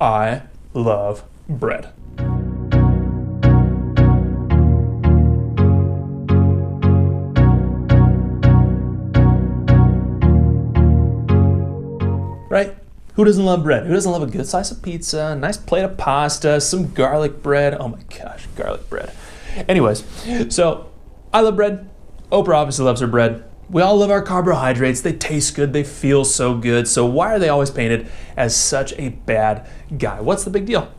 I love bread. Right? Who doesn't love bread? Who doesn't love a good slice of pizza, a nice plate of pasta, some garlic bread? Oh my gosh, garlic bread. Anyways, so I love bread. Oprah obviously loves her bread. We all love our carbohydrates. They taste good. They feel so good. So why are they always painted as such a bad guy? What's the big deal?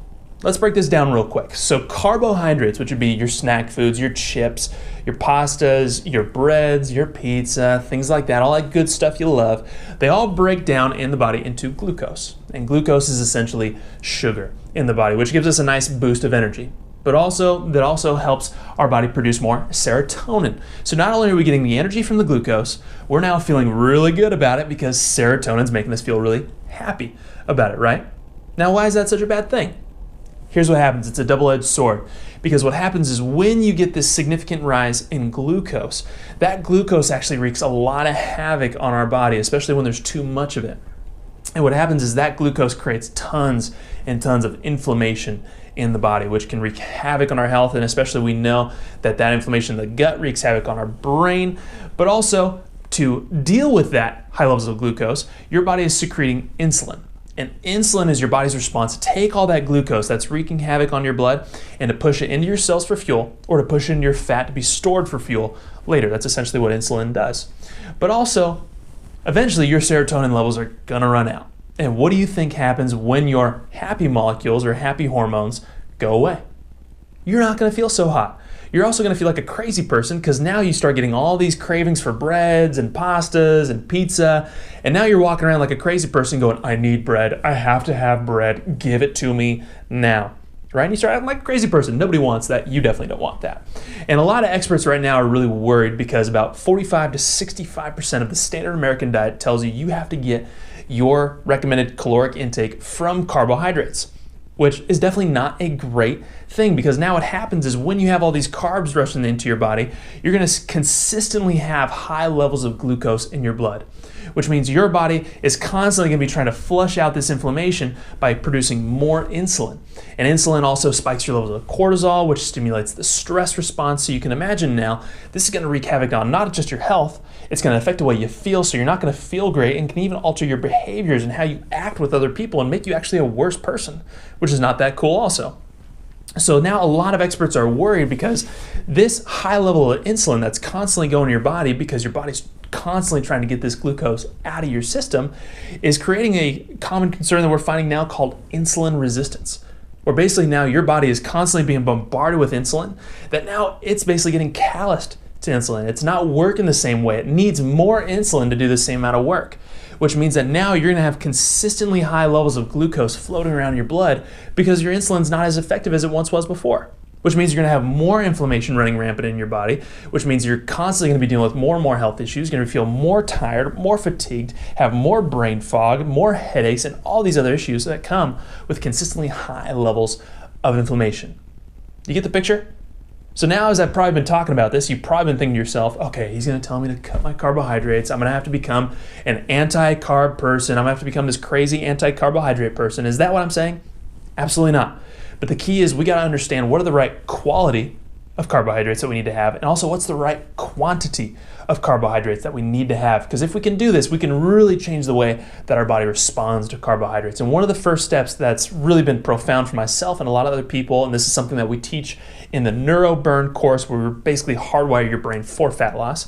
Let's break this down real quick. So carbohydrates, which would be your snack foods, your chips, your pastas, your breads, your pizza, things like that, all that good stuff you love, they all break down in the body into glucose. And glucose is essentially sugar in the body, which gives us a nice boost of energy. But that also helps our body produce more serotonin. So not only are we getting the energy from the glucose, we're now feeling really good about it because serotonin's making us feel really happy about it, right? Now, why is that such a bad thing? Here's what happens. It's a double-edged sword, because what happens is when you get this significant rise in glucose, that glucose actually wreaks a lot of havoc on our body, especially when there's too much of it. And what happens is that glucose creates tons and tons of inflammation in the body, which can wreak havoc on our health. And especially we know that inflammation in the gut wreaks havoc on our brain. But also, to deal with that high levels of glucose, your body is secreting insulin. And insulin is your body's response to take all that glucose that's wreaking havoc on your blood and to push it into your cells for fuel, or to push it into your fat to be stored for fuel later. That's essentially what insulin does. But also, eventually your serotonin levels are gonna run out. And what do you think happens when your happy molecules or happy hormones go away? You're not gonna feel so hot. You're also gonna feel like a crazy person, because now you start getting all these cravings for breads and pastas and pizza, and now you're walking around like a crazy person going, I need bread, I have to have bread, give it to me now, right? And you start acting like a crazy person. Nobody wants that. You definitely don't want that. And a lot of experts right now are really worried because about 45 to 65% of the standard American diet tells you have to get your recommended caloric intake from carbohydrates, which is definitely not a great thing, because now what happens is when you have all these carbs rushing into your body, you're going to consistently have high levels of glucose in your blood, which means your body is constantly going to be trying to flush out this inflammation by producing more insulin. And insulin also spikes your levels of cortisol, which stimulates the stress response. So you can imagine now, this is going to wreak havoc on not just your health, it's going to affect the way you feel, so you're not going to feel great, and can even alter your behaviors and how you act with other people and make you actually a worse person, which is not that cool also. So now a lot of experts are worried because this high level of insulin that's constantly going to your body, because your body's constantly trying to get this glucose out of your system, is creating a common concern that we're finding now called insulin resistance, where basically now your body is constantly being bombarded with insulin, that now it's basically getting calloused to insulin. It's not working the same way. It needs more insulin to do the same amount of work, which means that now you're going to have consistently high levels of glucose floating around your blood because your insulin's not as effective as it once was before, which means you're going to have more inflammation running rampant in your body, which means you're constantly going to be dealing with more and more health issues. You're going to feel more tired, more fatigued, have more brain fog, more headaches, and all these other issues that come with consistently high levels of inflammation. You get the picture? So now, as I've probably been talking about this, you've probably been thinking to yourself, okay, he's going to tell me to cut my carbohydrates. I'm going to have to become an anti-carb person. I'm going to have to become this crazy anti-carbohydrate person. Is that what I'm saying? Absolutely not. But the key is we got to understand what are the right quality of carbohydrates that we need to have, and also what's the right quantity of carbohydrates that we need to have. Because if we can do this, we can really change the way that our body responds to carbohydrates. And one of the first steps that's really been profound for myself and a lot of other people, and this is something that we teach in the NeuroBurn course, where we basically hardwire your brain for fat loss,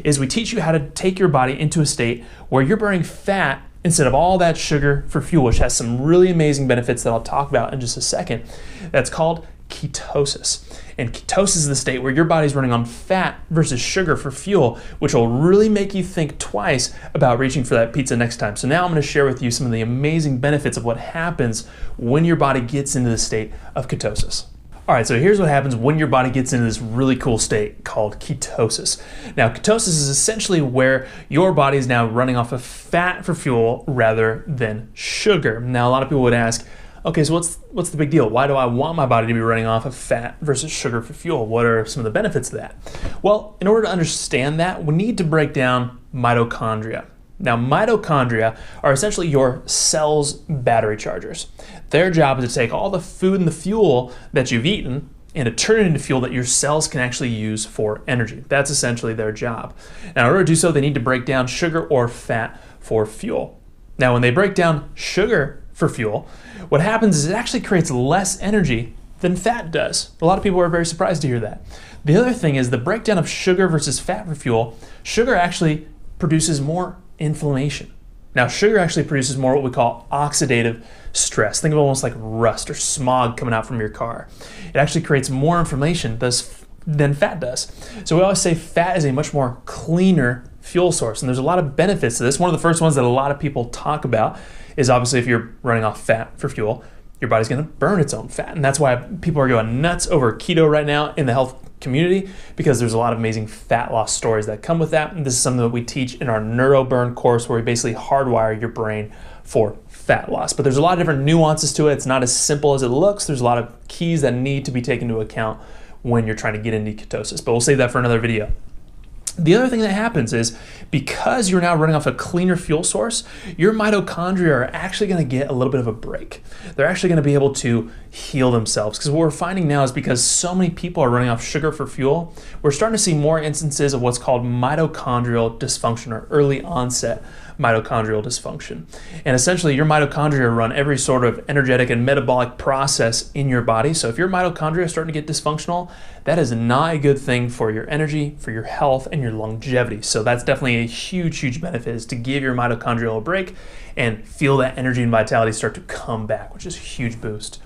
is we teach you how to take your body into a state where you're burning fat instead of all that sugar for fuel, which has some really amazing benefits that I'll talk about in just a second. That's called ketosis. And ketosis is the state where your body's running on fat versus sugar for fuel, which will really make you think twice about reaching for that pizza next time. So now I'm going to share with you some of the amazing benefits of what happens when your body gets into the state of ketosis. All right, so here's what happens when your body gets into this really cool state called ketosis. Now, ketosis is essentially where your body is now running off of fat for fuel rather than sugar. Now, a lot of people would ask, okay, so what's the big deal? Why do I want my body to be running off of fat versus sugar for fuel? What are some of the benefits of that? Well, in order to understand that, we need to break down mitochondria. Now, mitochondria are essentially your cell's battery chargers. Their job is to take all the food and the fuel that you've eaten and to turn it into fuel that your cells can actually use for energy. That's essentially their job. Now, in order to do so, they need to break down sugar or fat for fuel. Now, when they break down sugar for fuel, what happens is it actually creates less energy than fat does. A lot of people are very surprised to hear that. The other thing is the breakdown of sugar versus fat for fuel. Sugar actually produces more inflammation. Now, sugar actually produces more what we call oxidative stress. Think of it almost like rust or smog coming out from your car. It actually creates more inflammation than fat does. So we always say fat is a much more cleaner fuel source, and there's a lot of benefits to this. One of the first ones that a lot of people talk about is obviously if you're running off fat for fuel, your body's gonna burn its own fat. And that's why people are going nuts over keto right now in the health community, because there's a lot of amazing fat loss stories that come with that. And this is something that we teach in our neuroburn course, where we basically hardwire your brain for fat loss. But there's a lot of different nuances to it. It's not as simple as it looks. There's a lot of keys that need to be taken into account when you're trying to get into ketosis, but we'll save that for another video. The other thing that happens is because you're now running off a cleaner fuel source, your mitochondria are actually going to get a little bit of a break. They're actually going to be able to heal themselves, because what we're finding now is because so many people are running off sugar for fuel, we're starting to see more instances of what's called mitochondrial dysfunction, or early onset mitochondrial dysfunction. And essentially your mitochondria run every sort of energetic and metabolic process in your body. So if your mitochondria are starting to get dysfunctional, that is not a good thing for your energy, for your health, and your longevity. So that's definitely a huge, huge benefit, is to give your mitochondria a break and feel that energy and vitality start to come back, which is a huge boost.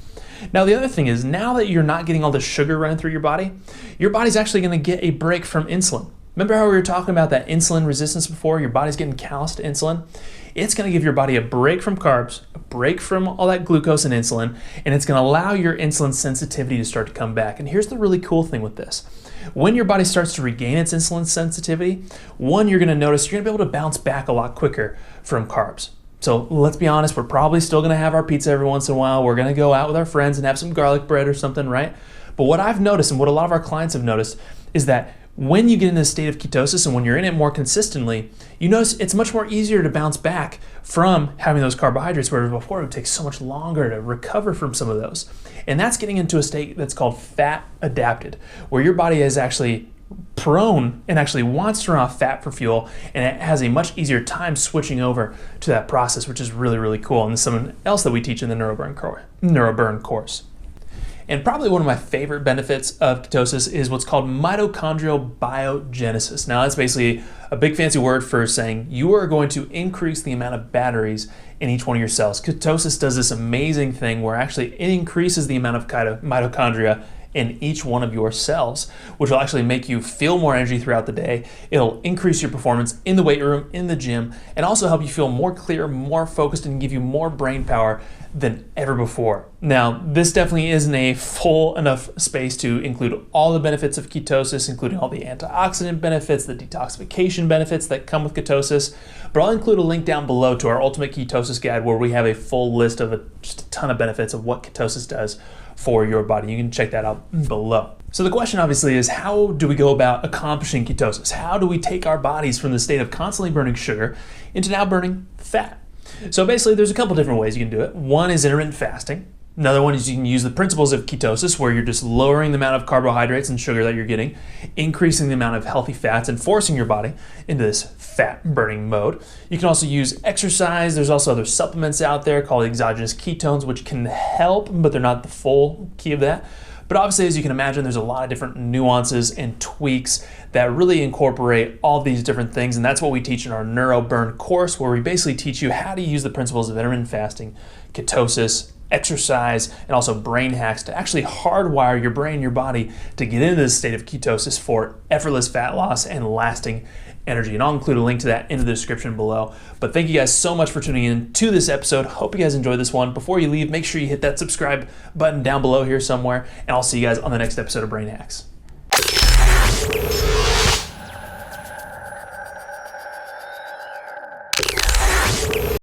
Now, the other thing is, now that you're not getting all the sugar running through your body's actually going to get a break from insulin. Remember how we were talking about that insulin resistance before? Your body's getting callous to insulin. It's going to give your body a break from carbs, a break from all that glucose and insulin, and it's going to allow your insulin sensitivity to start to come back. And here's the really cool thing with this. When your body starts to regain its insulin sensitivity, one, you're going to notice you're going to be able to bounce back a lot quicker from carbs. So let's be honest, we're probably still going to have our pizza every once in a while. We're going to go out with our friends and have some garlic bread or something, right? But what I've noticed, and what a lot of our clients have noticed, is that when you get in this state of ketosis and when you're in it more consistently, you notice it's much more easier to bounce back from having those carbohydrates, whereas before it would take so much longer to recover from some of those. And that's getting into a state that's called fat adapted, where your body is actually prone and actually wants to run off fat for fuel, and it has a much easier time switching over to that process, which is really, really cool. And this is something else that we teach in the neuroburn course. And probably one of my favorite benefits of ketosis is what's called mitochondrial biogenesis. Now, that's basically a big fancy word for saying you are going to increase the amount of batteries in each one of your cells. Ketosis does this amazing thing where actually it increases the amount of mitochondria in each one of your cells, which will actually make you feel more energy throughout the day. It'll increase your performance in the weight room, in the gym, and also help you feel more clear, more focused, and give you more brain power than ever before. Now, this definitely isn't a full enough space to include all the benefits of ketosis, including all the antioxidant benefits, the detoxification benefits that come with ketosis, but I'll include a link down below to our Ultimate Ketosis Guide, where we have a full list of just a ton of benefits of what ketosis does for your body. You can check that out below. So the question obviously is, how do we go about accomplishing ketosis? How do we take our bodies from the state of constantly burning sugar into now burning fat? So basically there's a couple different ways you can do it. One is intermittent fasting. Another one is you can use the principles of ketosis, where you're just lowering the amount of carbohydrates and sugar that you're getting, increasing the amount of healthy fats, and forcing your body into this fat burning mode. You can also use exercise. There's also other supplements out there called exogenous ketones, which can help, but they're not the full key of that. But obviously, as you can imagine, there's a lot of different nuances and tweaks that really incorporate all these different things. And that's what we teach in our neuroburn course, where we basically teach you how to use the principles of intermittent fasting, ketosis, exercise, and also brain hacks to actually hardwire your brain, your body, to get into this state of ketosis for effortless fat loss and lasting energy. And I'll include a link to that in the description below. But thank you guys so much for tuning in to this episode. Hope you guys enjoyed this one. Before you leave, make sure you hit that subscribe button down below here somewhere, and I'll see you guys on the next episode of Brain Hacks.